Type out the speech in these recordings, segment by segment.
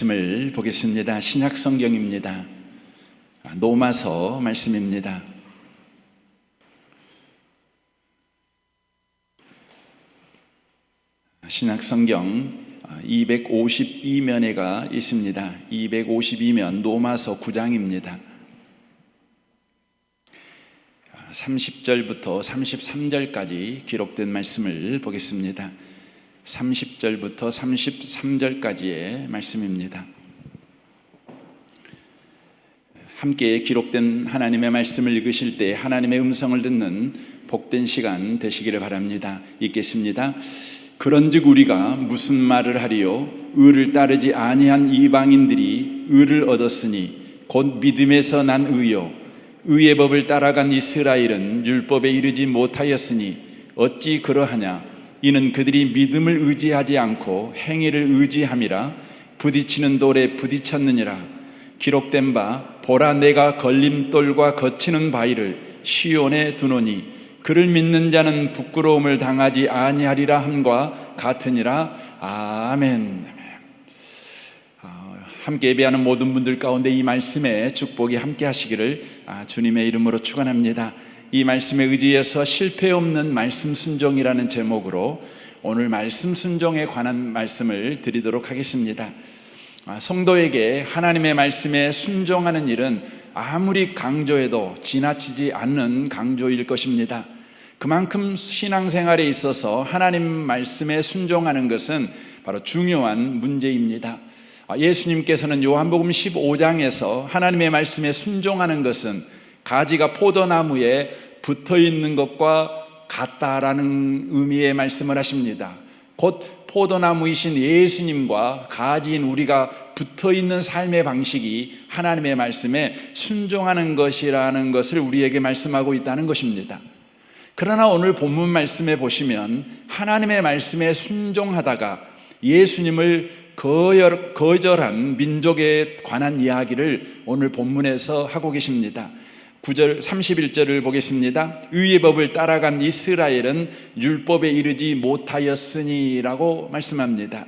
말씀을 보겠습니다. 신약 성경입니다. 로마서 말씀입니다. 신약 성경 252면에가 있습니다. 252면 로마서 9장입니다. 30절부터 33절까지 기록된 말씀을 보겠습니다. 30절부터 33절까지의 말씀입니다. 함께 기록된 하나님의 말씀을 읽으실 때 하나님의 음성을 듣는 복된 시간 되시기를 바랍니다. 읽겠습니다. 그런즉 우리가 무슨 말을 하리요? 의를 따르지 아니한 이방인들이 의를 얻었으니 곧 믿음에서 난 의요. 의의 법을 따라간 이스라엘은 율법에 이르지 못하였으니 어찌 그러하냐? 이는 그들이 믿음을 의지하지 않고 행위를 의지함이라. 부딪히는 돌에 부딪혔느니라. 기록된 바 보라 내가 걸림돌과 거치는 바위를 시온에 두노니 그를 믿는 자는 부끄러움을 당하지 아니하리라 함과 같으니라. 아멘. 함께 예배하는 모든 분들 가운데 이 말씀에 축복이 함께 하시기를 주님의 이름으로 축원합니다. 이 말씀에 의지해서 실패 없는 말씀 순종이라는 제목으로 오늘 말씀 순종에 관한 말씀을 드리도록 하겠습니다. 성도에게 하나님의 말씀에 순종하는 일은 아무리 강조해도 지나치지 않는 강조일 것입니다. 그만큼 신앙생활에 있어서 하나님 말씀에 순종하는 것은 바로 중요한 문제입니다. 예수님께서는 요한복음 15장에서 하나님의 말씀에 순종하는 것은 가지가 포도나무에 붙어 있는 것과 같다라는 의미의 말씀을 하십니다. 곧 포도나무이신 예수님과 가지인 우리가 붙어 있는 삶의 방식이 하나님의 말씀에 순종하는 것이라는 것을 우리에게 말씀하고 있다는 것입니다. 그러나 오늘 본문 말씀에 보시면 하나님의 말씀에 순종하다가 예수님을 거절한 민족에 관한 이야기를 오늘 본문에서 하고 계십니다. 9절 31절을 보겠습니다. 의의 법을 따라간 이스라엘은 율법에 이르지 못하였으니 라고 말씀합니다.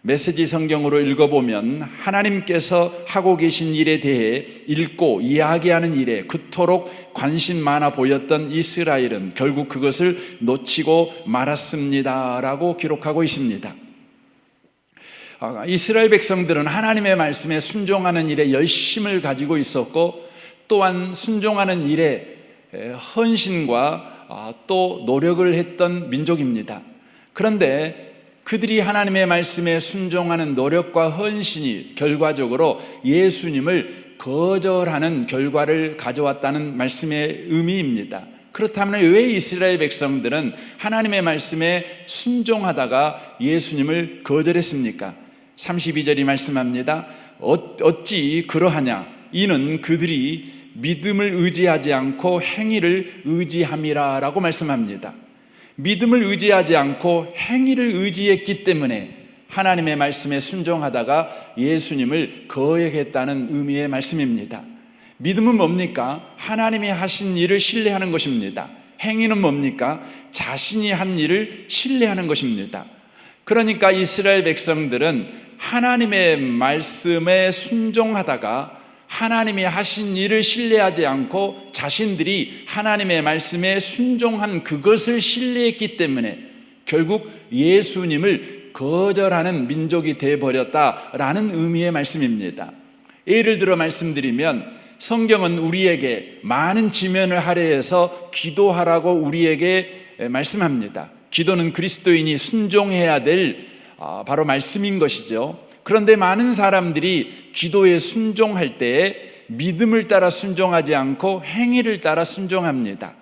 메시지 성경으로 읽어보면 하나님께서 하고 계신 일에 대해 읽고 이야기하는 일에 그토록 관심 많아 보였던 이스라엘은 결국 그것을 놓치고 말았습니다 라고 기록하고 있습니다. 이스라엘 백성들은 하나님의 말씀에 순종하는 일에 열심을 가지고 있었고 또한 순종하는 일에 헌신과 또 노력을 했던 민족입니다. 그런데 그들이 하나님의 말씀에 순종하는 노력과 헌신이 결과적으로 예수님을 거절하는 결과를 가져왔다는 말씀의 의미입니다. 그렇다면 왜 이스라엘 백성들은 하나님의 말씀에 순종하다가 예수님을 거절했습니까? 32절이 말씀합니다. 어찌 그러하냐? 이는 그들이 믿음을 의지하지 않고 행위를 의지함이라 라고 말씀합니다. 믿음을 의지하지 않고 행위를 의지했기 때문에 하나님의 말씀에 순종하다가 예수님을 거역했다는 의미의 말씀입니다. 믿음은 뭡니까? 하나님이 하신 일을 신뢰하는 것입니다. 행위는 뭡니까? 자신이 한 일을 신뢰하는 것입니다. 그러니까 이스라엘 백성들은 하나님의 말씀에 순종하다가 하나님이 하신 일을 신뢰하지 않고 자신들이 하나님의 말씀에 순종한 그것을 신뢰했기 때문에 결국 예수님을 거절하는 민족이 되어버렸다라는 의미의 말씀입니다. 예를 들어 말씀드리면 성경은 우리에게 많은 지면을 할애해서 기도하라고 우리에게 말씀합니다. 기도는 그리스도인이 순종해야 될 바로 말씀인 것이죠. 그런데 많은 사람들이 기도에 순종할 때에 믿음을 따라 순종하지 않고 행위를 따라 순종합니다.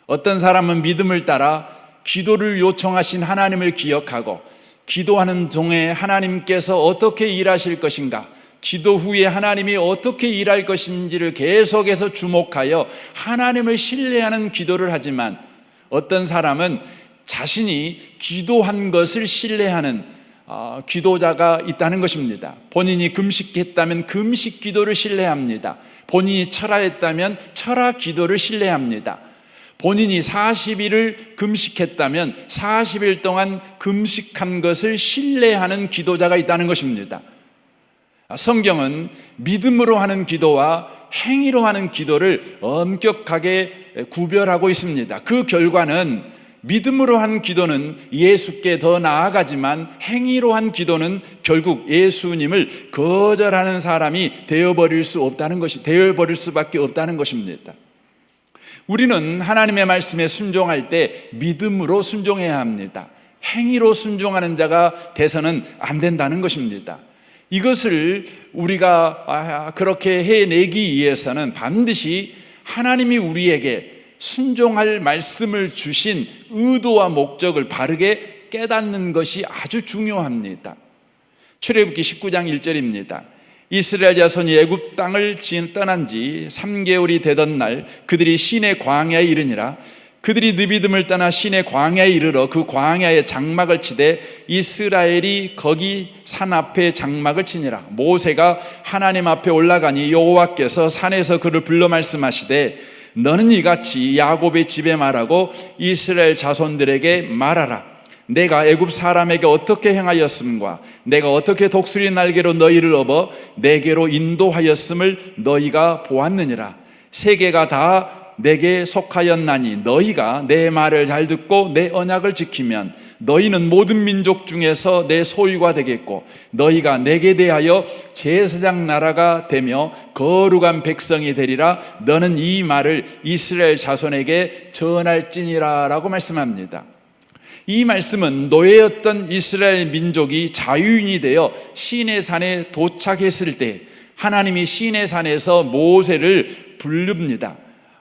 어떤 사람은 믿음을 따라 기도를 요청하신 하나님을 기억하고 기도하는 중에 하나님께서 어떻게 일하실 것인가, 기도 후에 하나님이 어떻게 일할 것인지를 계속해서 주목하여 하나님을 신뢰하는 기도를 하지만 어떤 사람은 자신이 기도한 것을 신뢰하는 기도자가 있다는 것입니다. 본인이 금식했다면 금식 기도를 신뢰합니다. 본인이 철화했다면 철화 기도를 신뢰합니다. 본인이 40일을 금식했다면 40일 동안 금식한 것을 신뢰하는 기도자가 있다는 것입니다. 성경은 믿음으로 하는 기도와 행위로 하는 기도를 엄격하게 구별하고 있습니다. 그 결과는 믿음으로 한 기도는 예수께 더 나아가지만 행위로 한 기도는 결국 예수님을 거절하는 사람이 되어버릴 수밖에 없다는 것입니다. 우리는 하나님의 말씀에 순종할 때 믿음으로 순종해야 합니다. 행위로 순종하는 자가 돼서는 안 된다는 것입니다. 이것을 우리가 그렇게 해내기 위해서는 반드시 하나님이 우리에게 순종할 말씀을 주신 의도와 목적을 바르게 깨닫는 것이 아주 중요합니다. 출애굽기 19장 1절입니다. 이스라엘 자손이 애굽 땅을 떠난 지 3개월이 되던 날 그들이 시내 광야에 이르니라. 그들이 느비듬을 떠나 시내 광야에 이르러 그 광야에 장막을 치되 이스라엘이 거기 산 앞에 장막을 치니라. 모세가 하나님 앞에 올라가니 여호와께서 산에서 그를 불러 말씀하시되 너는 이같이 야곱의 집에 말하고 이스라엘 자손들에게 말하라. 내가 애굽 사람에게 어떻게 행하였음과 내가 어떻게 독수리 날개로 너희를 업어 내게로 인도하였음을 너희가 보았느니라. 세계가 다 내게 속하였나니 너희가 내 말을 잘 듣고 내 언약을 지키면 너희는 모든 민족 중에서 내 소유가 되겠고 너희가 내게 대하여 제사장 나라가 되며 거룩한 백성이 되리라. 너는 이 말을 이스라엘 자손에게 전할지니라 라고 말씀합니다. 이 말씀은 노예였던 이스라엘 민족이 자유인이 되어 시내산에 도착했을 때 하나님이 시내산에서 모세를 부릅니다.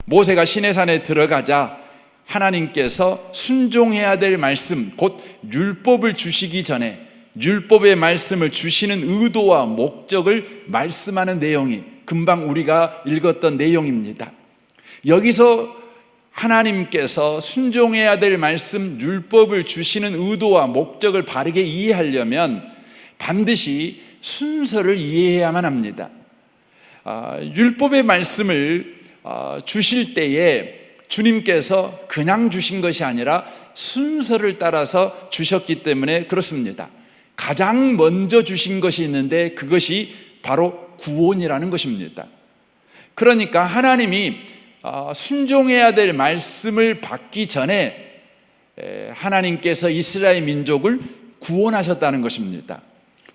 모세가 시내산에 들어가자 하나님께서 순종해야 될 말씀, 곧 율법을 주시기 전에 율법의 말씀을 주시는 의도와 목적을 말씀하는 내용이 금방 우리가 읽었던 내용입니다. 여기서 하나님께서 순종해야 될 말씀, 율법을 주시는 의도와 목적을 바르게 이해하려면 반드시 순서를 이해해야만 합니다. 율법의 말씀을 주실 때에 주님께서 그냥 주신 것이 아니라 순서를 따라서 주셨기 때문에 그렇습니다. 가장 먼저 주신 것이 있는데 그것이 바로 구원이라는 것입니다. 그러니까 하나님이 순종해야 될 말씀을 받기 전에 하나님께서 이스라엘 민족을 구원하셨다는 것입니다.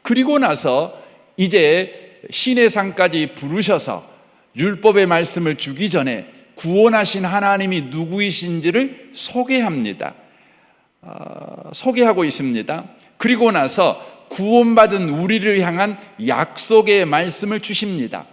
그리고 나서 이제 시내산까지 부르셔서 율법의 말씀을 주기 전에 구원하신 하나님이 누구이신지를 소개합니다. 소개하고 있습니다. 그리고 나서 구원받은 우리를 향한 약속의 말씀을 주십니다.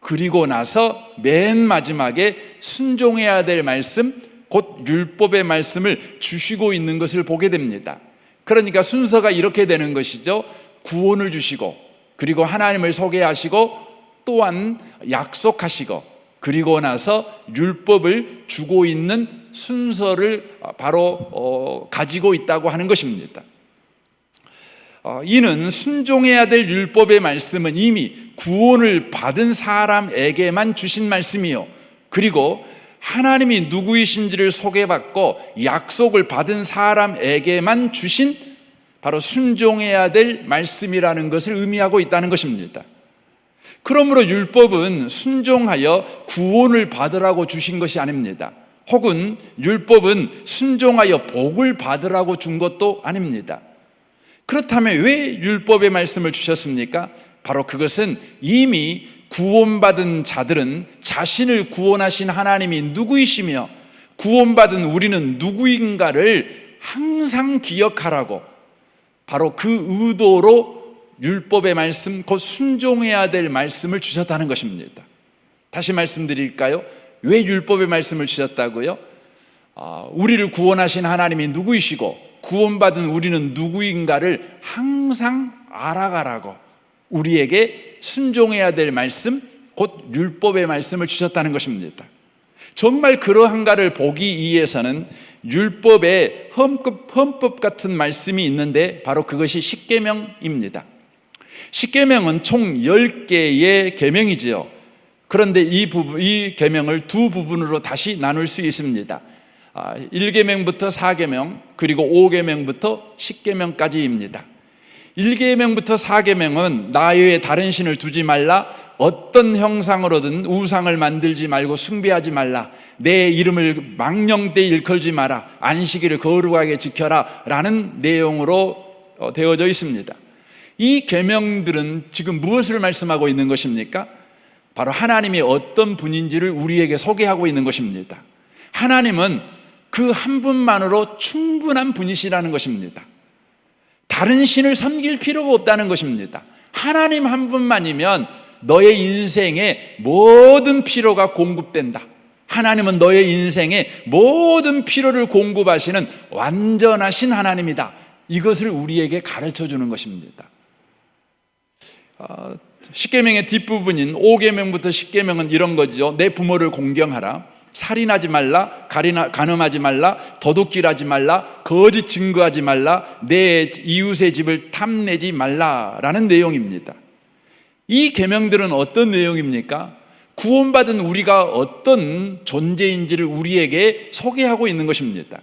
그리고 나서 맨 마지막에 순종해야 될 말씀, 곧 율법의 말씀을 주시고 있는 것을 보게 됩니다. 그러니까 순서가 이렇게 되는 것이죠. 구원을 주시고, 그리고 하나님을 소개하시고, 또한 약속하시고, 그리고 나서 율법을 주고 있는 순서를 바로 가지고 있다고 하는 것입니다. 이는 순종해야 될 율법의 말씀은 이미 구원을 받은 사람에게만 주신 말씀이요, 그리고 하나님이 누구이신지를 소개받고 약속을 받은 사람에게만 주신 바로 순종해야 될 말씀이라는 것을 의미하고 있다는 것입니다. 그러므로 율법은 순종하여 구원을 받으라고 주신 것이 아닙니다. 혹은 율법은 순종하여 복을 받으라고 준 것도 아닙니다. 그렇다면 왜 율법의 말씀을 주셨습니까? 바로 그것은 이미 구원받은 자들은 자신을 구원하신 하나님이 누구이시며 구원받은 우리는 누구인가를 항상 기억하라고, 바로 그 의도로 율법의 말씀, 곧 순종해야 될 말씀을 주셨다는 것입니다. 다시 말씀드릴까요? 왜 율법의 말씀을 주셨다고요? 우리를 구원하신 하나님이 누구이시고 구원받은 우리는 누구인가를 항상 알아가라고 우리에게 순종해야 될 말씀, 곧 율법의 말씀을 주셨다는 것입니다. 정말 그러한가를 보기 위해서는 율법에 헌법 같은 말씀이 있는데 바로 그것이 십계명입니다. 십계명은 총 10개의 계명이지요. 그런데 이 계명을 두 부분으로 다시 나눌 수 있습니다. 1계명부터 4계명, 그리고 5계명부터 10계명까지입니다. 1계명부터 4계명은 나 외에 다른 신을 두지 말라, 어떤 형상으로든 우상을 만들지 말고 숭배하지 말라, 내 이름을 망령되이 일컬지 마라, 안식일을 거룩하게 지켜라 라는 내용으로 되어져 있습니다. 이 계명들은 지금 무엇을 말씀하고 있는 것입니까? 바로 하나님이 어떤 분인지를 우리에게 소개하고 있는 것입니다. 하나님은 그 한 분만으로 충분한 분이시라는 것입니다. 다른 신을 섬길 필요가 없다는 것입니다. 하나님 한 분만이면 너의 인생에 모든 필요가 공급된다. 하나님은 너의 인생에 모든 필요를 공급하시는 완전하신 하나님이다. 이것을 우리에게 가르쳐 주는 것입니다. 10계명의 뒷부분인 5계명부터 10계명은 이런 거죠. 내 부모를 공경하라, 살인하지 말라, 간음하지 말라, 도둑질하지 말라, 거짓 증거하지 말라, 내 이웃의 집을 탐내지 말라라는 내용입니다. 이 계명들은 어떤 내용입니까? 구원받은 우리가 어떤 존재인지를 우리에게 소개하고 있는 것입니다.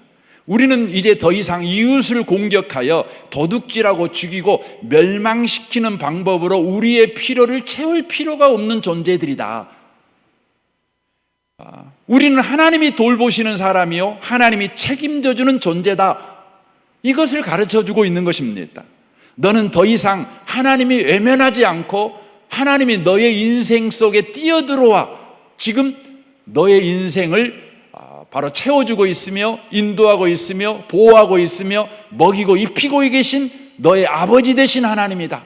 우리는 이제 더 이상 이웃을 공격하여 도둑질하고 죽이고 멸망시키는 방법으로 우리의 필요를 채울 필요가 없는 존재들이다. 우리는 하나님이 돌보시는 사람이요, 하나님이 책임져주는 존재다. 이것을 가르쳐주고 있는 것입니다. 너는 더 이상 하나님이 외면하지 않고 하나님이 너의 인생 속에 뛰어들어와 지금 너의 인생을 바로 채워주고 있으며 인도하고 있으며 보호하고 있으며 먹이고 입히고 계신 너의 아버지 되신 하나님이다.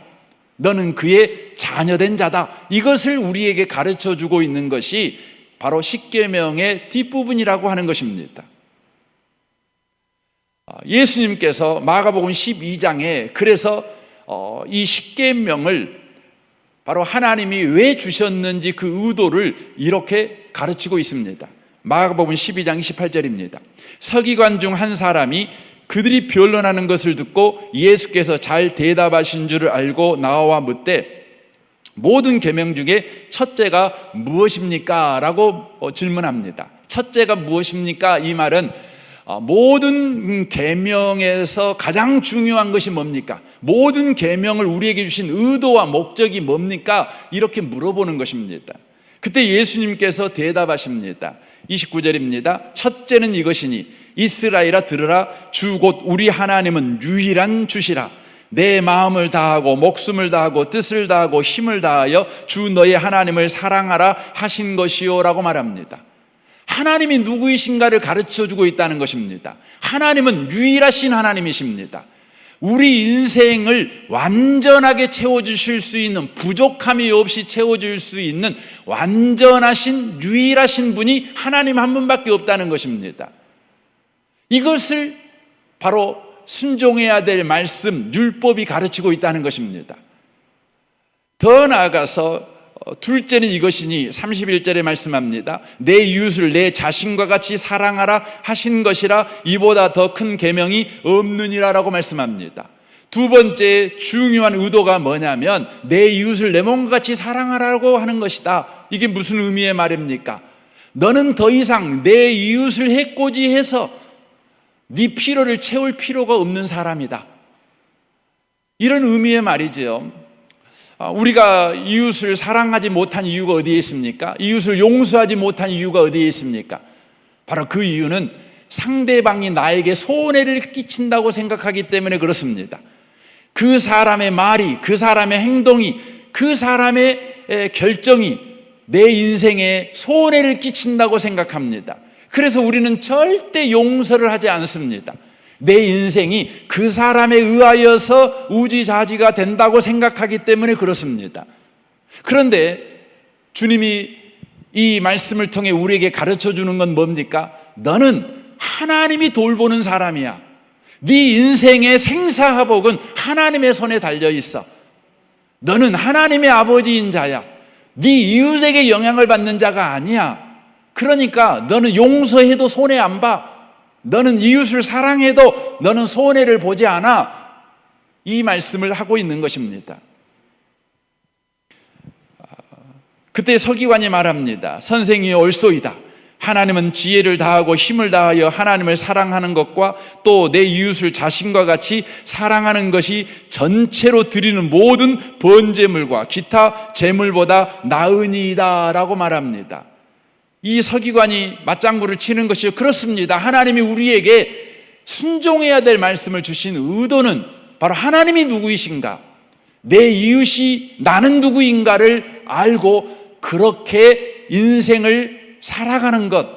너는 그의 자녀된 자다. 이것을 우리에게 가르쳐주고 있는 것이 바로 10계명의 뒷부분이라고 하는 것입니다. 예수님께서 마가복음 12장에 그래서 이 10계명을 바로 하나님이 왜 주셨는지 그 의도를 이렇게 가르치고 있습니다. 마가복음 12장 28절입니다. 서기관 중 한 사람이 그들이 변론하는 것을 듣고 예수께서 잘 대답하신 줄을 알고 나와 묻되 모든 계명 중에 첫째가 무엇입니까? 라고 질문합니다. 첫째가 무엇입니까? 이 말은 모든 계명에서 가장 중요한 것이 뭡니까? 모든 계명을 우리에게 주신 의도와 목적이 뭡니까? 이렇게 물어보는 것입니다. 그때 예수님께서 대답하십니다. 29절입니다. 첫째는 이것이니 이스라엘아 들으라, 주 곧 우리 하나님은 유일한 주시라. 내 마음을 다하고 목숨을 다하고 뜻을 다하고 힘을 다하여 주 너의 하나님을 사랑하라 하신 것이요 라고 말합니다. 하나님이 누구이신가를 가르쳐주고 있다는 것입니다. 하나님은 유일하신 하나님이십니다. 우리 인생을 완전하게 채워주실 수 있는, 부족함이 없이 채워줄 수 있는 완전하신 유일하신 분이 하나님 한 분밖에 없다는 것입니다. 이것을 바로 순종해야 될 말씀, 율법이 가르치고 있다는 것입니다. 더 나아가서 둘째는 이것이니 31절에 말씀합니다. 내 이웃을 내 자신과 같이 사랑하라 하신 것이라, 이보다 더 큰 계명이 없느니라 라고 말씀합니다. 두 번째 중요한 의도가 뭐냐면 내 이웃을 내 몸과 같이 사랑하라고 하는 것이다. 이게 무슨 의미의 말입니까? 너는 더 이상 내 이웃을 해코지해서 네 필요를 채울 필요가 없는 사람이다. 이런 의미의 말이죠. 우리가 이웃을 사랑하지 못한 이유가 어디에 있습니까? 이웃을 용서하지 못한 이유가 어디에 있습니까? 바로 그 이유는 상대방이 나에게 손해를 끼친다고 생각하기 때문에 그렇습니다. 그 사람의 말이, 그 사람의 행동이, 그 사람의 결정이 내 인생에 손해를 끼친다고 생각합니다. 그래서 우리는 절대 용서를 하지 않습니다. 내 인생이 그 사람에 의하여서 우지자지가 된다고 생각하기 때문에 그렇습니다. 그런데 주님이 이 말씀을 통해 우리에게 가르쳐 주는 건 뭡니까? 너는 하나님이 돌보는 사람이야. 네 인생의 생사화복은 하나님의 손에 달려 있어. 너는 하나님의 아버지인 자야. 네 이웃에게 영향을 받는 자가 아니야. 그러니까 너는 용서해도 손해 안 봐. 너는 이웃을 사랑해도 너는 손해를 보지 않아. 이 말씀을 하고 있는 것입니다. 그때 서기관이 말합니다. 선생이 옳소이다. 하나님은 지혜를 다하고 힘을 다하여 하나님을 사랑하는 것과 또 내 이웃을 자신과 같이 사랑하는 것이 전체로 드리는 모든 번제물과 기타 제물보다 나으니이다 라고 말합니다. 이 서기관이 맞장구를 치는 것이 그렇습니다. 하나님이 우리에게 순종해야 될 말씀을 주신 의도는 바로 하나님이 누구이신가, 내 이웃이 나는 누구인가를 알고 그렇게 인생을 살아가는 것,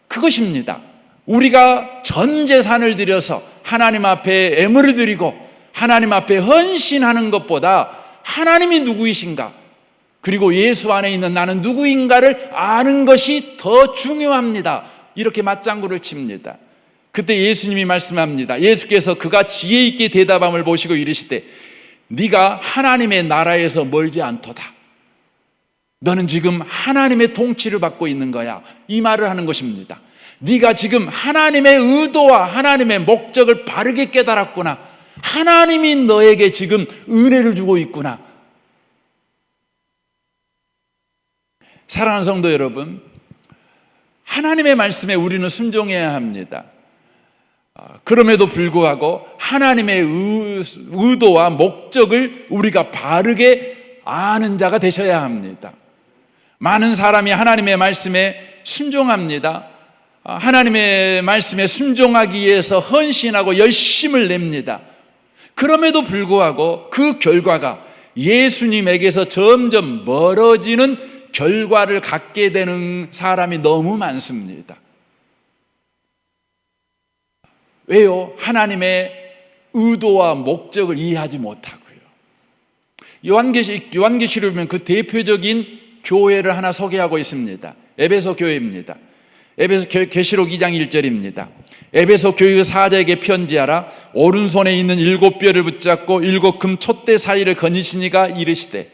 그것입니다. 우리가 전 재산을 들여서 하나님 앞에 애물을 드리고 하나님 앞에 헌신하는 것보다 하나님이 누구이신가, 그리고 예수 안에 있는 나는 누구인가를 아는 것이 더 중요합니다. 이렇게 맞장구를 칩니다. 그때 예수님이 말씀합니다. 예수께서 그가 지혜 있게 대답함을 보시고 이르시되 네가 하나님의 나라에서 멀지 않도다. 너는 지금 하나님의 통치를 받고 있는 거야. 이 말을 하는 것입니다. 네가 지금 하나님의 의도와 하나님의 목적을 바르게 깨달았구나. 하나님이 너에게 지금 은혜를 주고 있구나. 사랑하는 성도 여러분, 하나님의 말씀에 우리는 순종해야 합니다. 그럼에도 불구하고 하나님의 의도와 목적을 우리가 바르게 아는 자가 되셔야 합니다. 많은 사람이 하나님의 말씀에 순종합니다. 하나님의 말씀에 순종하기 위해서 헌신하고 열심을 냅니다. 그럼에도 불구하고 그 결과가 예수님에게서 점점 멀어지는 결과를 갖게 되는 사람이 너무 많습니다. 왜요? 하나님의 의도와 목적을 이해하지 못하고요. 요한계시록에 보면 그 대표적인 교회를 하나 소개하고 있습니다. 에베소 교회입니다. 에베소 계시록 2장 1절입니다. 에베소 교회 사자에게 편지하라. 오른손에 있는 7뼈를 붙잡고 7금 촛대 사이를 거니시니가 이르시되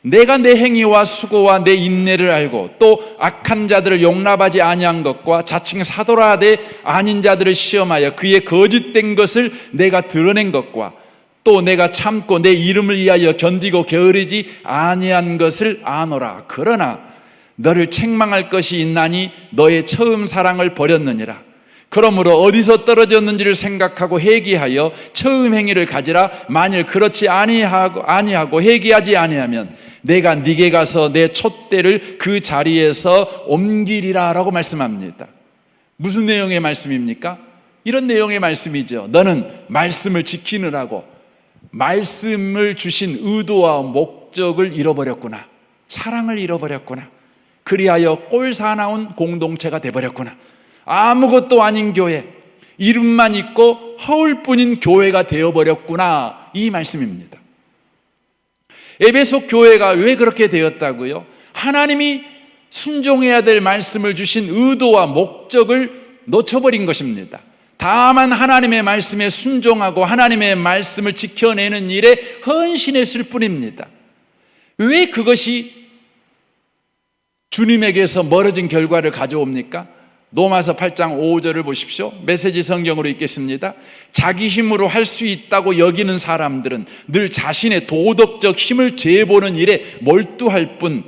내가 내 행위와 수고와 내 인내를 알고 또 악한 자들을 용납하지 아니한 것과 자칭 사도라 하되 아닌 자들을 시험하여 그의 거짓된 것을 내가 드러낸 것과 또 내가 참고 내 이름을 위하여 견디고 게으르지 아니한 것을 아노라. 그러나 너를 책망할 것이 있나니 너의 처음 사랑을 버렸느니라. 그러므로 어디서 떨어졌는지를 생각하고 회개하여 처음 행위를 가지라. 만일 그렇지 아니하고 회개하지 아니하면 내가 네게 가서 내 촛대를 그 자리에서 옮기리라 라고 말씀합니다. 무슨 내용의 말씀입니까? 이런 내용의 말씀이죠. 너는 말씀을 지키느라고 말씀을 주신 의도와 목적을 잃어버렸구나. 사랑을 잃어버렸구나. 그리하여 꼴사나운 공동체가 되어버렸구나. 아무것도 아닌 교회, 이름만 있고 허울뿐인 교회가 되어버렸구나. 이 말씀입니다. 에베소 교회가 왜 그렇게 되었다고요? 하나님이 순종해야 될 말씀을 주신 의도와 목적을 놓쳐버린 것입니다. 다만 하나님의 말씀에 순종하고 하나님의 말씀을 지켜내는 일에 헌신했을 뿐입니다. 왜 그것이 주님에게서 멀어진 결과를 가져옵니까? 로마서 8장 5절을 보십시오. 메시지 성경으로 읽겠습니다. 자기 힘으로 할 수 있다고 여기는 사람들은 늘 자신의 도덕적 힘을 재보는 일에 몰두할 뿐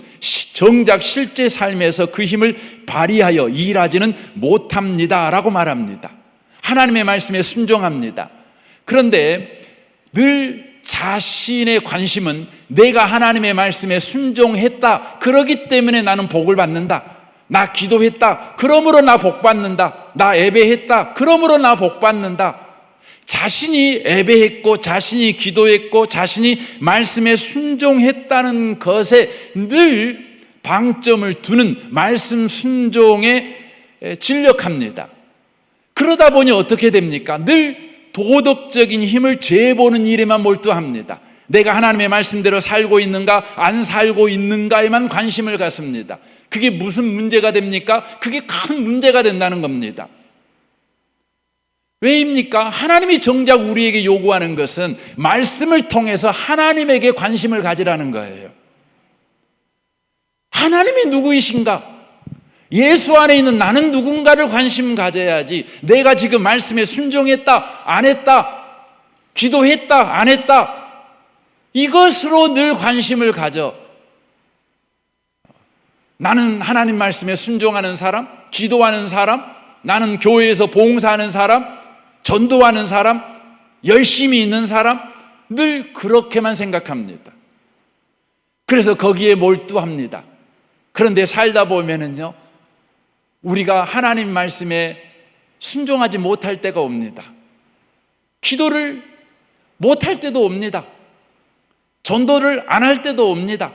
정작 실제 삶에서 그 힘을 발휘하여 일하지는 못합니다 라고 말합니다. 하나님의 말씀에 순종합니다. 그런데 늘 자신의 관심은 내가 하나님의 말씀에 순종했다, 그러기 때문에 나는 복을 받는다. 나 기도했다, 그러므로 나 복 받는다. 나 예배했다, 그러므로 나 복 받는다. 자신이 예배했고 자신이 기도했고 자신이 말씀에 순종했다는 것에 늘 방점을 두는 말씀 순종에 진력합니다. 그러다 보니 어떻게 됩니까? 늘 도덕적인 힘을 재보는 일에만 몰두합니다. 내가 하나님의 말씀대로 살고 있는가 안 살고 있는가에만 관심을 갖습니다. 그게 무슨 문제가 됩니까? 그게 큰 문제가 된다는 겁니다. 왜입니까? 하나님이 정작 우리에게 요구하는 것은 말씀을 통해서 하나님에게 관심을 가지라는 거예요. 하나님이 누구이신가? 예수 안에 있는 나는 누군가를 관심 가져야지, 내가 지금 말씀에 순종했다, 안 했다, 기도했다, 안 했다, 이것으로 늘 관심을 가져 나는 하나님 말씀에 순종하는 사람, 기도하는 사람, 나는 교회에서 봉사하는 사람, 전도하는 사람, 열심히 있는 사람, 늘 그렇게만 생각합니다. 그래서 거기에 몰두합니다. 그런데 살다 보면은요, 우리가 하나님 말씀에 순종하지 못할 때가 옵니다. 기도를 못할 때도 옵니다. 전도를 안 할 때도 옵니다.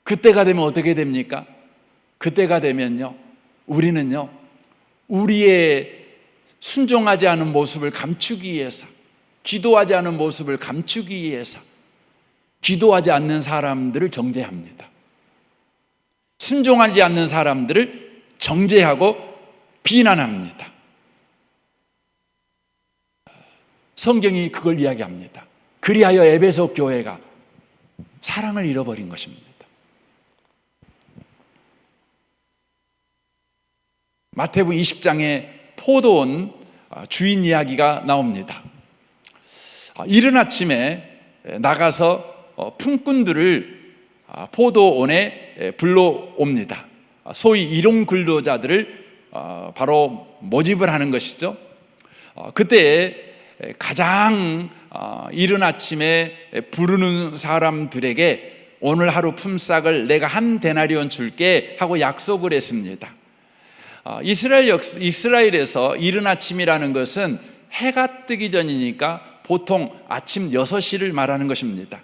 그때가 되면 어떻게 됩니까? 그때가 되면요, 우리는요, 우리의 순종하지 않은 모습을 감추기 위해서, 기도하지 않은 모습을 감추기 위해서 기도하지 않는 사람들을 정죄합니다. 순종하지 않는 사람들을 정죄하고 비난합니다. 성경이 그걸 이야기합니다. 그리하여 에베소 교회가 사랑을 잃어버린 것입니다. 마태복음 20장에 포도원 주인 이야기가 나옵니다. 이른 아침에 나가서 품꾼들을 포도원에 불러옵니다. 소위 일용 근로자들을 바로 모집을 하는 것이죠. 그때 가장 이른 아침에 부르는 사람들에게 오늘 하루 품삯을 내가 한 데나리온 줄게 하고 약속을 했습니다. 이스라엘에서 이른 아침이라는 것은 해가 뜨기 전이니까 보통 아침 6시를 말하는 것입니다.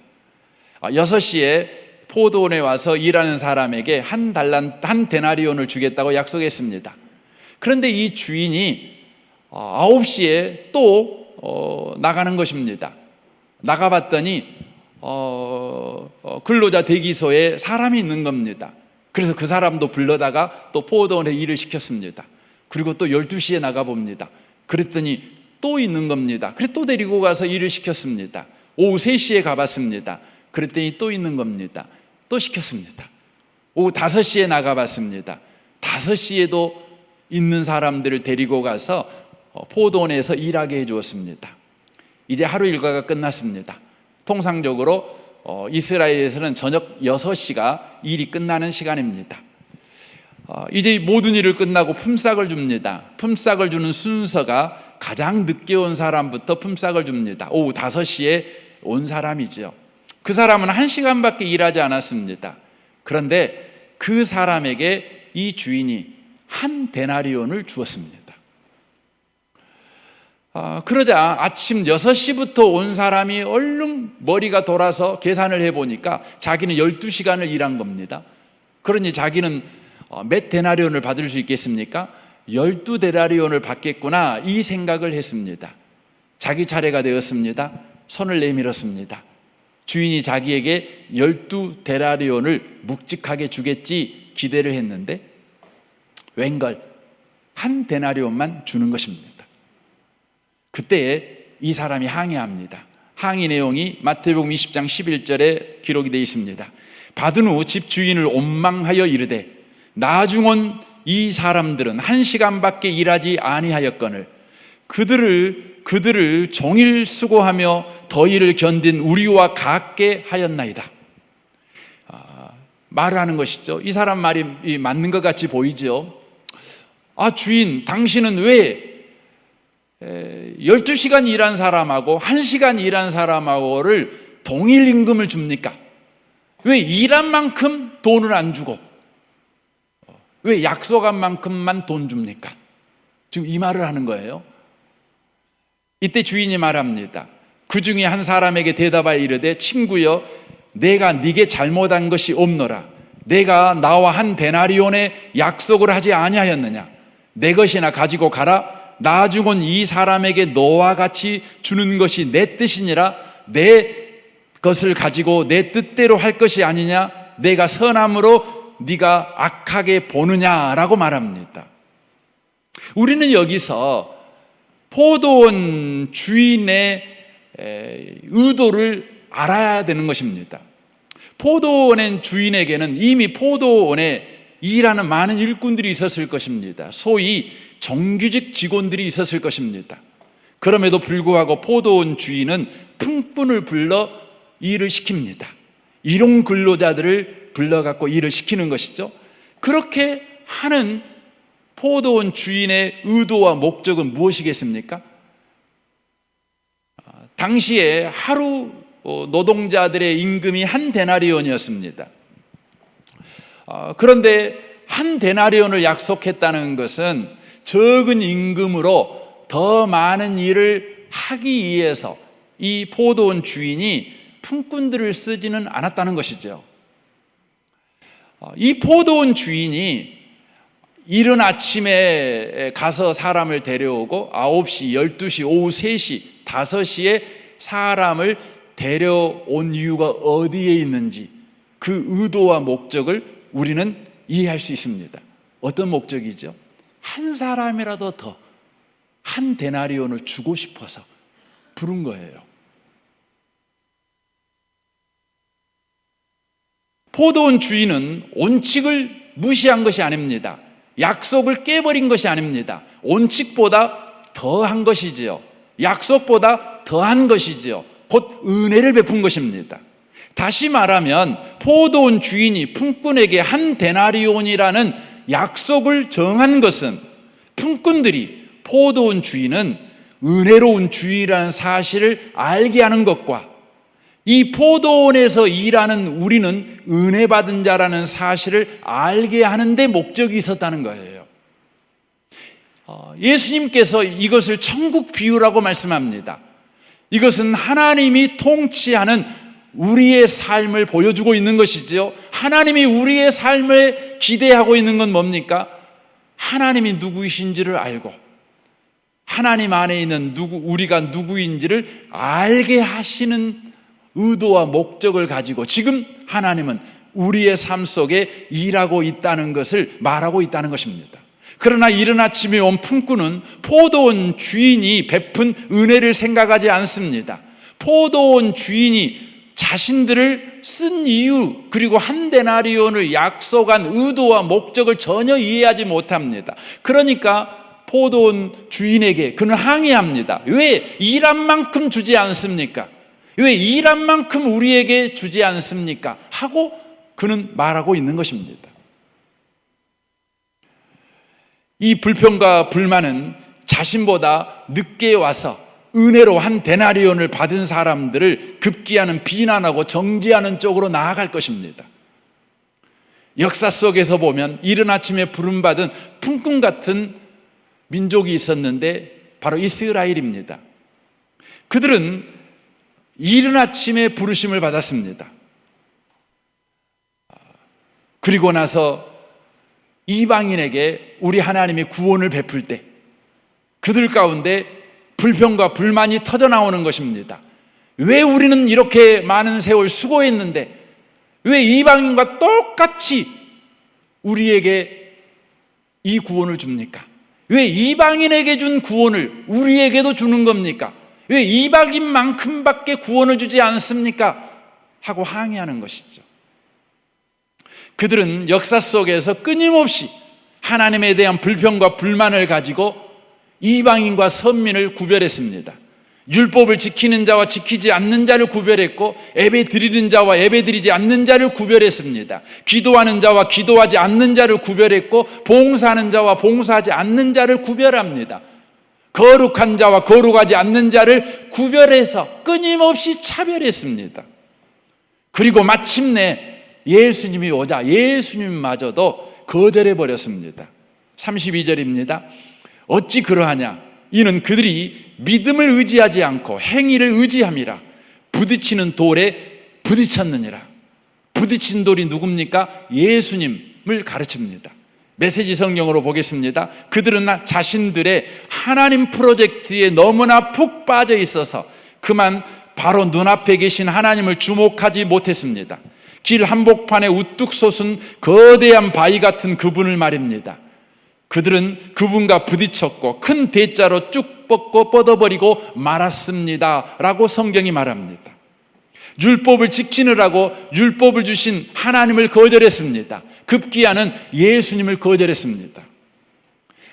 6시에 포도원에 와서 일하는 사람에게 한 데나리온을 주겠다고 약속했습니다. 그런데 이 주인이 9시에 또 나가는 것입니다. 나가봤더니 근로자 대기소에 사람이 있는 겁니다. 그래서 그 사람도 불러다가 또 포도원에 일을 시켰습니다. 그리고 또 12시에 나가봅니다. 그랬더니 또 있는 겁니다. 그래서 또 데리고 가서 일을 시켰습니다. 오후 3시에 가봤습니다. 그랬더니 또 있는 겁니다. 또 시켰습니다. 오후 5시에 나가봤습니다. 5시에도 있는 사람들을 데리고 가서 포도원에서 일하게 해주었습니다. 이제 하루 일과가 끝났습니다. 통상적으로 이스라엘에서는 저녁 6시가 일이 끝나는 시간입니다. 이제 모든 일을 끝나고 품삯을 줍니다. 품삯을 주는 순서가 가장 늦게 온 사람부터 품삯을 줍니다. 오후 5시에 온 사람이죠. 그 사람은 1시간밖에 일하지 않았습니다. 그런데 그 사람에게 이 주인이 한 데나리온을 주었습니다. 그러자 아침 6시부터 온 사람이 얼른 머리가 돌아서 계산을 해보니까 자기는 12시간을 일한 겁니다. 그러니 자기는 몇 데나리온을 받을 수 있겠습니까? 12데나리온을 받겠구나, 이 생각을 했습니다. 자기 차례가 되었습니다. 손을 내밀었습니다. 주인이 자기에게 12데나리온을 묵직하게 주겠지 기대를 했는데 웬걸 한 데나리온만 주는 것입니다. 그때 이 사람이 항의합니다. 항의 내용이 마태복음 20장 11절에 기록이 되어 있습니다. 받은 후 집주인을 원망하여 이르되 나중 이 사람들은 1시간밖에 일하지 아니하였거늘 그들을 종일 수고하며 더위를 견딘 우리와 같게 하였나이다. 말하는 것이죠. 이 사람 말이 맞는 것 같이 보이죠. 주인, 당신은 왜 12시간 일한 사람하고 1시간 일한 사람하고를 동일 임금을 줍니까? 왜 일한 만큼 돈을 안 주고 왜 약속한 만큼만 돈 줍니까? 지금 이 말을 하는 거예요. 이때 주인이 말합니다. 그 중에 한 사람에게 대답하여 이르되 친구여, 내가 네게 잘못한 것이 없노라. 내가 나와 한 데나리온의 약속을 하지 아니하였느냐? 내 것이나 가지고 가라. 나중은 이 사람에게 너와 같이 주는 것이 내 뜻이니라. 내 것을 가지고 내 뜻대로 할 것이 아니냐? 내가 선함으로 네가 악하게 보느냐라고 말합니다. 우리는 여기서 포도원 주인의 의도를 알아야 되는 것입니다. 포도원의 주인에게는 이미 포도원에 일하는 많은 일꾼들이 있었을 것입니다. 소위 정규직 직원들이 있었을 것입니다. 그럼에도 불구하고 포도원 주인은 품꾼을 불러 일을 시킵니다. 일용 근로자들을 불러갖고 일을 시키는 것이죠. 그렇게 하는 포도원 주인의 의도와 목적은 무엇이겠습니까? 당시에 하루 노동자들의 임금이 한 데나리온이었습니다. 그런데 한 데나리온을 약속했다는 것은 적은 임금으로 더 많은 일을 하기 위해서 이 포도원 주인이 품꾼들을 쓰지는 않았다는 것이죠. 이 포도원 주인이 이른 아침에 가서 사람을 데려오고 9시, 12시, 오후 3시, 5시에 사람을 데려온 이유가 어디에 있는지 그 의도와 목적을 우리는 이해할 수 있습니다. 어떤 목적이죠? 한 사람이라도 더 한 데나리온을 주고 싶어서 부른 거예요. 포도원 주인은 원칙을 무시한 것이 아닙니다. 약속을 깨버린 것이 아닙니다. 원칙보다 더한 것이지요. 약속보다 더한 것이지요. 곧 은혜를 베푼 것입니다. 다시 말하면 포도원 주인이 품꾼에게 한 데나리온이라는 약속을 정한 것은 품꾼들이 포도원 주인은 은혜로운 주인이라는 사실을 알게 하는 것과 이 포도원에서 일하는 우리는 은혜 받은 자라는 사실을 알게 하는 데 목적이 있었다는 거예요. 예수님께서 이것을 천국 비유라고 말씀합니다. 이것은 하나님이 통치하는 우리의 삶을 보여주고 있는 것이지요. 하나님이 우리의 삶을 기대하고 있는 건 뭡니까? 하나님이 누구이신지를 알고 하나님 안에 있는 우리가 누구인지를 알게 하시는 의도와 목적을 가지고 지금 하나님은 우리의 삶 속에 일하고 있다는 것을 말하고 있다는 것입니다. 그러나 이른 아침에 온 품꾼은 포도원 주인이 베푼 은혜를 생각하지 않습니다. 포도원 주인이 자신들을 쓴 이유 그리고 한 데나리온을 약속한 의도와 목적을 전혀 이해하지 못합니다. 그러니까 포도원 주인에게 그는 항의합니다. 왜 일한 만큼 주지 않습니까? 왜 일한 만큼 우리에게 주지 않습니까? 하고 그는 말하고 있는 것입니다. 이 불평과 불만은 자신보다 늦게 와서 은혜로 한 데나리온을 받은 사람들을 급기야는 비난하고 정죄하는 쪽으로 나아갈 것입니다. 역사 속에서 보면 이른 아침에 부름받은 품꾼 같은 민족이 있었는데 바로 이스라엘입니다. 그들은 이른 아침에 부르심을 받았습니다. 그리고 나서 이방인에게 우리 하나님이 구원을 베풀 때 그들 가운데 불평과 불만이 터져 나오는 것입니다. 왜 우리는 이렇게 많은 세월 수고했는데 왜 이방인과 똑같이 우리에게 이 구원을 줍니까? 왜 이방인에게 준 구원을 우리에게도 주는 겁니까? 왜 이방인만큼밖에 구원을 주지 않습니까? 하고 항의하는 것이죠. 그들은 역사 속에서 끊임없이 하나님에 대한 불평과 불만을 가지고 이방인과 선민을 구별했습니다. 율법을 지키는 자와 지키지 않는 자를 구별했고 예배 드리는 자와 예배 드리지 않는 자를 구별했습니다. 기도하는 자와 기도하지 않는 자를 구별했고 봉사하는 자와 봉사하지 않는 자를 구별합니다. 거룩한 자와 거룩하지 않는 자를 구별해서 끊임없이 차별했습니다. 그리고 마침내 예수님이 오자 예수님마저도 거절해버렸습니다. 32절입니다. 어찌 그러하냐? 이는 그들이 믿음을 의지하지 않고 행위를 의지함이라. 부딪히는 돌에 부딪혔느니라. 부딪힌 돌이 누굽니까? 예수님을 가르칩니다. 메시지 성경으로 보겠습니다. 그들은 자신들의 하나님 프로젝트에 너무나 푹 빠져 있어서 그만 바로 눈앞에 계신 하나님을 주목하지 못했습니다. 길 한복판에 우뚝 솟은 거대한 바위 같은 그분을 말입니다. 그들은 그분과 부딪혔고 큰 대자로 쭉 뻗어버리고 말았습니다 라고 성경이 말합니다. 율법을 지키느라고 율법을 주신 하나님을 거절했습니다. 급기야는 예수님을 거절했습니다.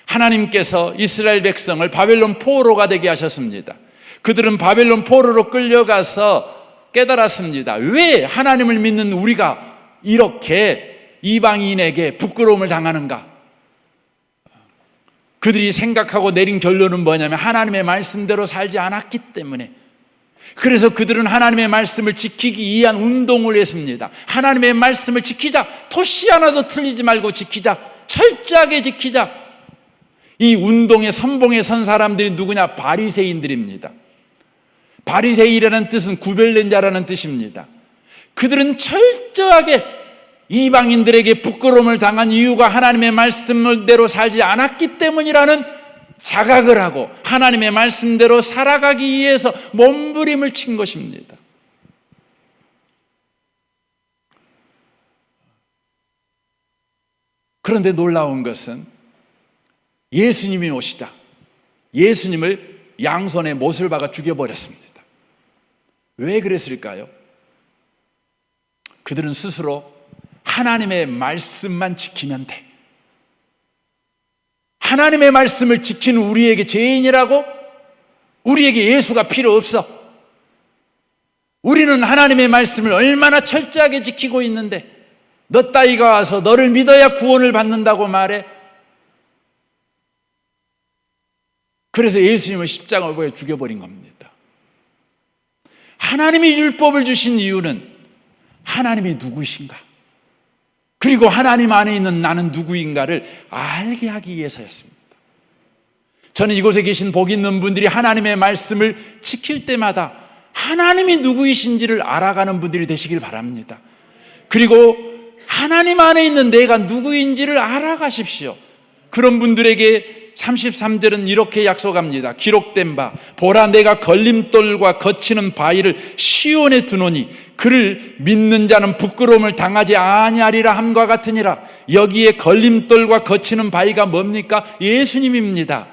하나님께서 이스라엘 백성을 바벨론 포로가 되게 하셨습니다. 그들은 바벨론 포로로 끌려가서 깨달았습니다. 왜 하나님을 믿는 우리가 이렇게 이방인에게 부끄러움을 당하는가? 그들이 생각하고 내린 결론은 뭐냐면 하나님의 말씀대로 살지 않았기 때문에, 그래서 그들은 하나님의 말씀을 지키기 위한 운동을 했습니다. 하나님의 말씀을 지키자, 토시 하나도 틀리지 말고 지키자, 철저하게 지키자. 이 운동에 선봉에 선 사람들이 누구냐? 바리새인들입니다. 바리새인이라는 뜻은 구별된 자라는 뜻입니다. 그들은 철저하게 이방인들에게 부끄러움을 당한 이유가 하나님의 말씀대로 살지 않았기 때문이라는 자각을 하고 하나님의 말씀대로 살아가기 위해서 몸부림을 친 것입니다. 그런데 놀라운 것은 예수님이 오시자 예수님을 양손에 못을 박아 죽여버렸습니다. 왜 그랬을까요? 그들은 스스로 하나님의 말씀만 지키면 돼, 하나님의 말씀을 지키는 우리에게 죄인이라고, 우리에게 예수가 필요 없어, 우리는 하나님의 말씀을 얼마나 철저하게 지키고 있는데 너 따위가 와서 너를 믿어야 구원을 받는다고 말해. 그래서 예수님을 십자가에 못 죽여버린 겁니다. 하나님이 율법을 주신 이유는 하나님이 누구이신가, 그리고 하나님 안에 있는 나는 누구인가를 알게 하기 위해서였습니다. 저는 이곳에 계신 복 있는 분들이 하나님의 말씀을 지킬 때마다 하나님이 누구이신지를 알아가는 분들이 되시길 바랍니다. 그리고 하나님 안에 있는 내가 누구인지를 알아가십시오. 그런 분들에게 33절은 이렇게 약속합니다. 기록된 바 보라, 내가 걸림돌과 거치는 바위를 시온에 두노니 그를 믿는 자는 부끄러움을 당하지 아니하리라 함과 같으니라. 여기에 걸림돌과 거치는 바위가 뭡니까? 예수님입니다.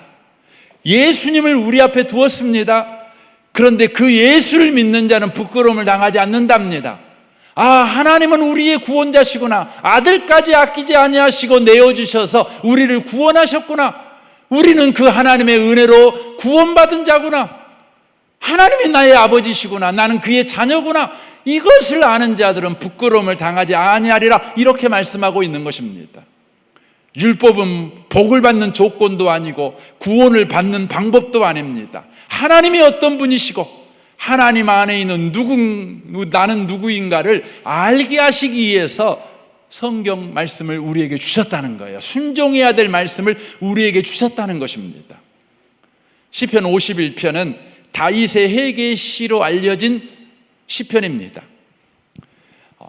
예수님을 우리 앞에 두었습니다. 그런데 그 예수를 믿는 자는 부끄러움을 당하지 않는답니다. 아, 하나님은 우리의 구원자시구나, 아들까지 아끼지 아니하시고 내어주셔서 우리를 구원하셨구나, 우리는 그 하나님의 은혜로 구원받은 자구나, 하나님이 나의 아버지시구나, 나는 그의 자녀구나, 이것을 아는 자들은 부끄러움을 당하지 아니하리라, 이렇게 말씀하고 있는 것입니다. 율법은 복을 받는 조건도 아니고 구원을 받는 방법도 아닙니다. 하나님이 어떤 분이시고 하나님 안에 있는 나는 누구인가를 알게 하시기 위해서 성경 말씀을 우리에게 주셨다는 거예요. 순종해야 될 말씀을 우리에게 주셨다는 것입니다. 시편 51편은 다윗의 회개 시로 알려진 시편입니다.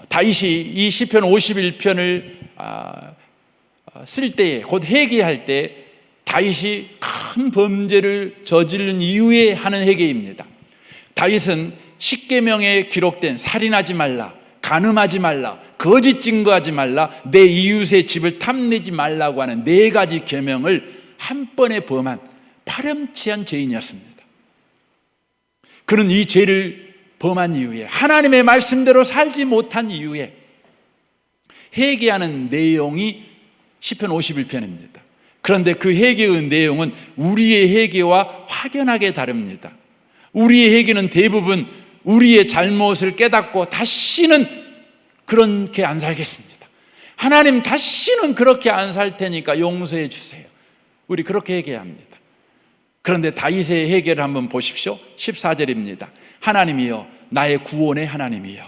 다윗이 이 시편 51편을 쓸 때에, 곧 회개할 때 다윗이 큰 범죄를 저지른 이후에 하는 회개입니다. 다윗은 십계명에 기록된 살인하지 말라, 간음하지 말라, 거짓 증거하지 말라, 내 이웃의 집을 탐내지 말라고 하는 4가지 계명을 한 번에 범한 파렴치한 죄인이었습니다. 그는 이 죄를 범한 이후에, 하나님의 말씀대로 살지 못한 이후에 회개하는 내용이 시편 51편입니다. 그런데 그 회개의 내용은 우리의 회개와 확연하게 다릅니다. 우리의 회개는 대부분 우리의 잘못을 깨닫고 다시는 그렇게 안 살겠습니다, 하나님 다시는 그렇게 안 살 테니까 용서해 주세요, 우리 그렇게 회개합니다. 그런데 다윗의 회개를 한번 보십시오. 14절입니다. 하나님이여, 나의 구원의 하나님이여,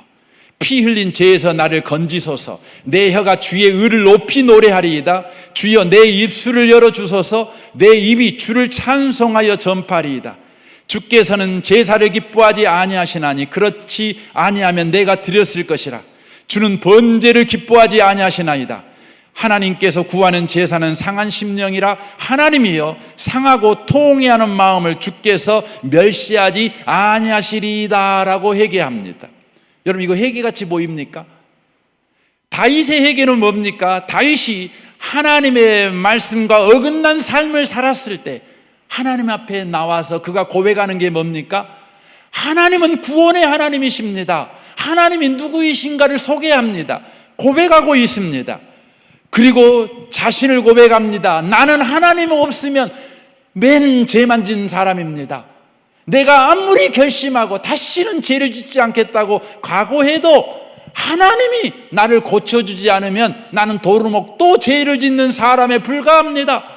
피 흘린 죄에서 나를 건지소서. 내 혀가 주의 의를 높이 노래하리이다. 주여, 내 입술을 열어주소서. 내 입이 주를 찬송하여 전파리이다. 주께서는 제사를 기뻐하지 아니하시나니 그렇지 아니하면 내가 드렸을 것이라. 주는 번제를 기뻐하지 아니하시나이다. 하나님께서 구하는 제사는 상한 심령이라. 하나님이여, 상하고 통회하는 마음을 주께서 멸시하지 아니하시리이다 라고 회개합니다. 여러분, 이거 회개같이 보입니까? 다윗의 회개는 뭡니까? 다윗이 하나님의 말씀과 어긋난 삶을 살았을 때 하나님 앞에 나와서 그가 고백하는 게 뭡니까? 하나님은 구원의 하나님이십니다, 하나님이 누구이신가를 소개합니다. 고백하고 있습니다. 그리고 자신을 고백합니다. 나는 하나님 없으면 맨 죄만 진 사람입니다. 내가 아무리 결심하고 다시는 죄를 짓지 않겠다고 각오해도 하나님이 나를 고쳐주지 않으면 나는 도루묵 또 죄를 짓는 사람에 불과합니다.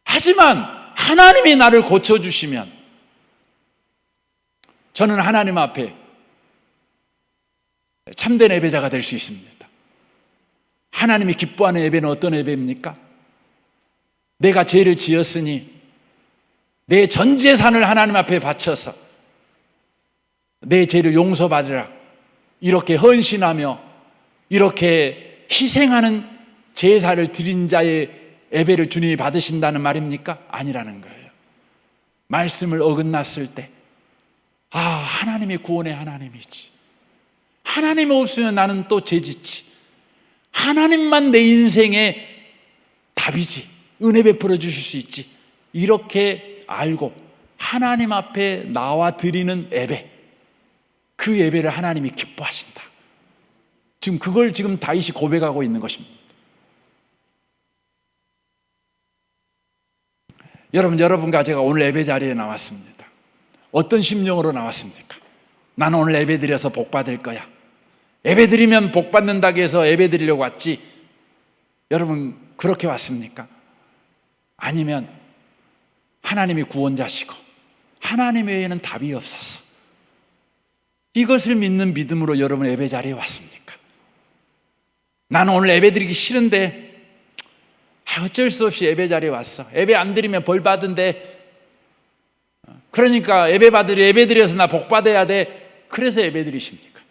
하지만 하나님이 나를 고쳐주시면 저는 하나님 앞에 참된 예배자가 될 수 있습니다. 하나님이 기뻐하는 예배는 어떤 예배입니까? 내가 죄를 지었으니 내 전 재산을 하나님 앞에 바쳐서 내 죄를 용서받으라, 이렇게 헌신하며 이렇게 희생하는 제사를 드린 자의 예배를 주님이 받으신다는 말입니까? 아니라는 거예요. 말씀을 어긋났을 때 하나님이 구원의 하나님이지, 하나님 없으면 나는 또 죄짓지, 하나님만 내 인생의 답이지, 은혜 베풀어 주실 수 있지, 이렇게 알고 하나님 앞에 나와 드리는 예배, 그 예배를 하나님이 기뻐하신다. 지금 그걸 다윗이 고백하고 있는 것입니다. 여러분과 제가 오늘 예배 자리에 나왔습니다. 어떤 심령으로 나왔습니까? 나는 오늘 예배 드려서 복 받을 거야, 예배 드리면 복 받는다고 해서 예배 드리려고 왔지, 여러분 그렇게 왔습니까? 아니면 하나님이 구원자시고 하나님 외에는 답이 없어서 이것을 믿는 믿음으로 여러분 예배 자리에 왔습니까? 나는 오늘 예배 드리기 싫은데 어쩔 수 없이 예배 자리에 왔어, 예배 안 드리면 벌 받은데, 그러니까 예배 드려서 나 복 받아야 돼, 그래서 예배 드리십니까?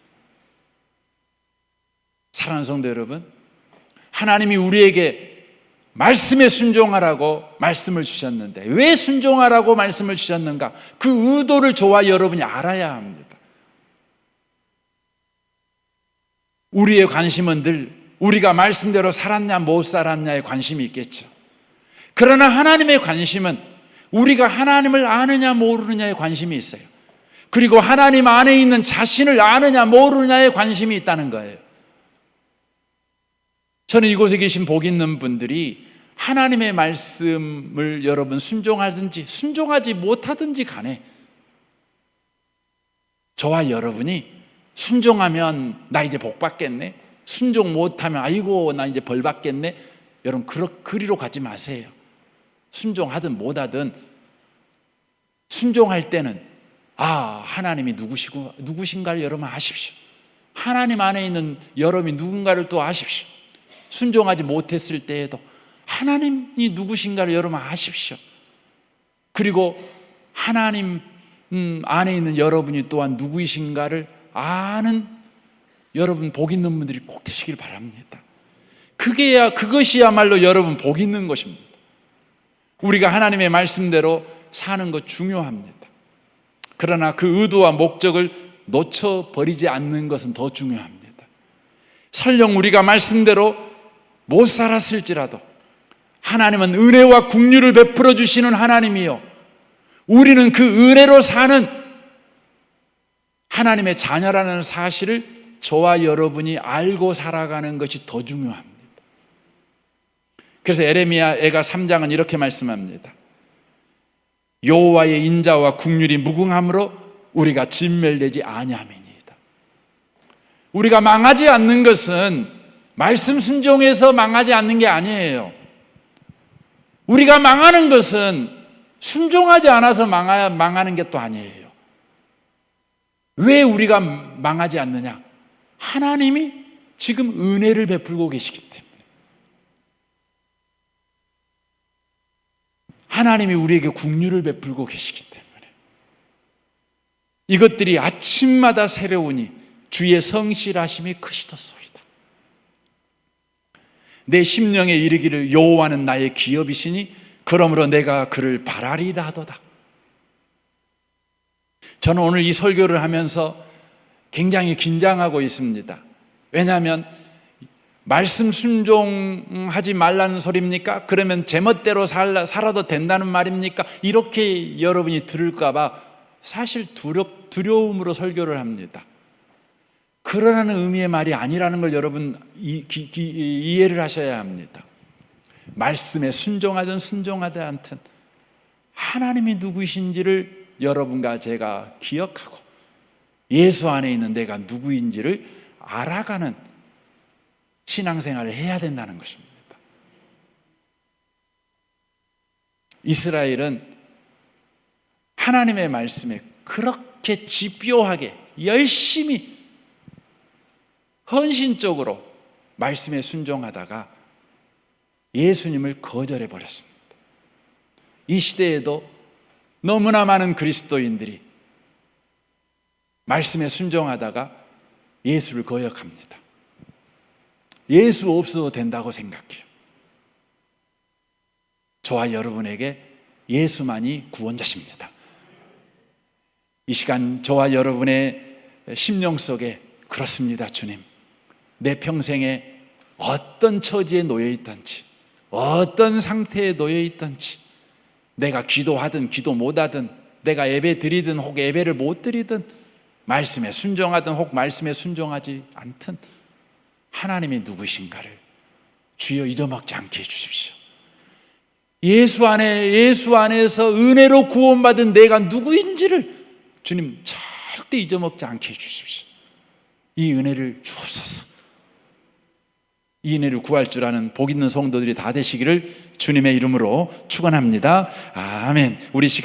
사랑하는 성도 여러분, 하나님이 우리에게 말씀에 순종하라고 말씀을 주셨는데 왜 순종하라고 말씀을 주셨는가? 그 의도를 저와 여러분이 알아야 합니다. 우리의 관심은 늘 우리가 말씀대로 살았냐 못 살았냐에 관심이 있겠죠. 그러나 하나님의 관심은 우리가 하나님을 아느냐 모르느냐에 관심이 있어요. 그리고 하나님 안에 있는 자신을 아느냐 모르느냐에 관심이 있다는 거예요. 저는 이곳에 계신 복 있는 분들이 하나님의 말씀을 여러분 순종하든지 순종하지 못하든지 간에 저와 여러분이 순종하면 나 이제 복 받겠네, 순종 못하면 아이고 나 이제 벌 받겠네, 여러분 그리로 가지 마세요. 순종하든 못하든 순종할 때는 하나님이 누구신가를 여러분 아십시오. 하나님 안에 있는 여러분이 누군가를 또 아십시오. 순종하지 못했을 때에도 하나님이 누구신가를 여러분 아십시오. 그리고 하나님 안에 있는 여러분이 또한 누구이신가를 아는 여러분 복 있는 분들이 꼭 되시길 바랍니다. 그것이야말로 여러분 복 있는 것입니다. 우리가 하나님의 말씀대로 사는 것 중요합니다. 그러나 그 의도와 목적을 놓쳐버리지 않는 것은 더 중요합니다. 설령 우리가 말씀대로 못 살았을지라도 하나님은 은혜와 긍휼을 베풀어 주시는 하나님이요, 우리는 그 은혜로 사는 하나님의 자녀라는 사실을 저와 여러분이 알고 살아가는 것이 더 중요합니다. 그래서 에레미야가 3장은 이렇게 말씀합니다. 여호와의 인자와 긍휼이 무궁함으로 우리가 진멸되지 아니함이니이다. 우리가 망하지 않는 것은 말씀 순종해서 망하지 않는 게 아니에요. 우리가 망하는 것은 순종하지 않아서 망하는 게 또 아니에요. 왜 우리가 망하지 않느냐? 하나님이 지금 은혜를 베풀고 계시기 때문에, 하나님이 우리에게 긍휼을 베풀고 계시기 때문에 이것들이 아침마다 새로우니 주의 성실하심이 크시도소이다. 내 심령에 이르기를 여호와는 나의 기업이시니 그러므로 내가 그를 바라리다 하도다. 저는 오늘 이 설교를 하면서 굉장히 긴장하고 있습니다. 왜냐하면 말씀 순종하지 말라는 소리입니까? 그러면 제멋대로 살아도 된다는 말입니까? 이렇게 여러분이 들을까 봐 사실 두려움으로 설교를 합니다. 그러라는 의미의 말이 아니라는 걸 여러분 이해를 하셔야 합니다. 말씀에 순종하든 순종하지 않든 하나님이 누구이신지를 여러분과 제가 기억하고 예수 안에 있는 내가 누구인지를 알아가는 신앙생활을 해야 된다는 것입니다. 이스라엘은 하나님의 말씀에 그렇게 집요하게 열심히 헌신적으로 말씀에 순종하다가 예수님을 거절해 버렸습니다. 이 시대에도 너무나 많은 그리스도인들이 말씀에 순종하다가 예수를 거역합니다. 예수 없어도 된다고 생각해요. 저와 여러분에게 예수만이 구원자십니다. 이 시간 저와 여러분의 심령 속에 그렇습니다. 주님, 내 평생에 어떤 처지에 놓여 있든지, 어떤 상태에 놓여 있든지, 내가 기도하든 기도 못하든, 내가 예배 드리든 혹 예배를 못 드리든, 말씀에 순종하든 혹 말씀에 순종하지 않든 하나님이 누구신가를 주여 잊어먹지 않게 해주십시오. 예수 안에서 은혜로 구원받은 내가 누구인지를 주님 절대 잊어먹지 않게 해주십시오. 이 은혜를 주옵소서. 이 은혜를 구할 줄 아는 복 있는 성도들이 다 되시기를 주님의 이름으로 축원합니다. 아멘. 우리 시간